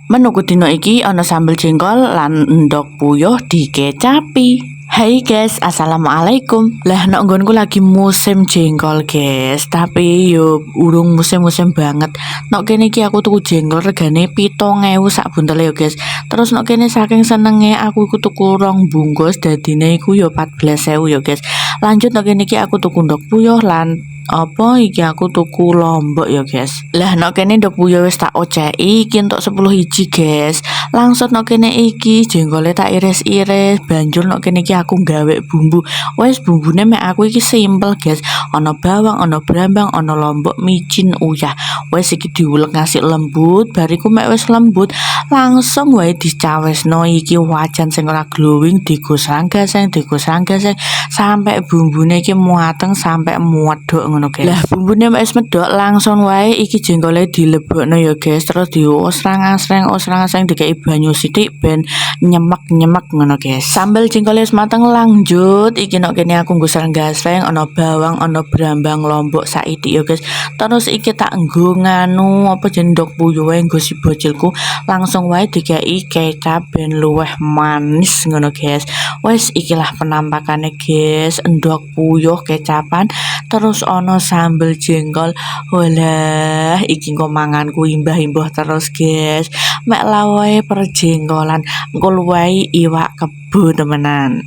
Menuku dina iki ana sambel jengkol lan endhog puyuh dikecapi. Hai guys, assalamualaikum. Lah nek nggonku lagi musim jengkol guys, tapi yo urung musim-musim banget. Nek kene iki aku tuku jengkol regane 7.000 sak buntele yo guys. Terus nek kene saking senenge aku iku tuku 2 bungkus dadine iku yo 14.000 yo guys. Lanjut nek kene iki aku tuku endhog puyuh lan apa iki aku tuku lombok ya guys. Lah nek kene ndok puyuh wis tak oceki iki entuk 10 iji guys. Langsung nek kene iki jenggole tak iris-iris, banjur nek kene iki aku gawe bumbu. Wes bumbune mek aku iki simpel guys. Ana bawang, ana brambang, ana lombok, micin, uyah. Wes iki diulek ngasih lembut, bariku mek wis lembut, langsung wae dicawesno iki wajan sing ora glowing digosang-gaseng sampai bumbune iki muateng sampai medhok ngono guys. Lah bumbune wis medhok langsung wae iki jenggole dilebokno ya guys, terus diosrang-asreng dikai banyu sithik ben nyemek-nyemek ngono guys. Sambel jengkol wis mateng lanjut iki nek kene aku nggo ana bawang, ana brambang, lombok saithik ya guys. Terus iki tak nggo nganu apa jendok puyuh wae nggo si bocilku langsung wae dikai kecap ben luweh manis ngono guys. Wes ikilah penampakane guys, endhog puyuh kecapan terus ana sambel jengkol. Walah iki engko manganku imbah-imbah terus guys. Mek lawae perjengkolan engko luwai iwak kebo temenan.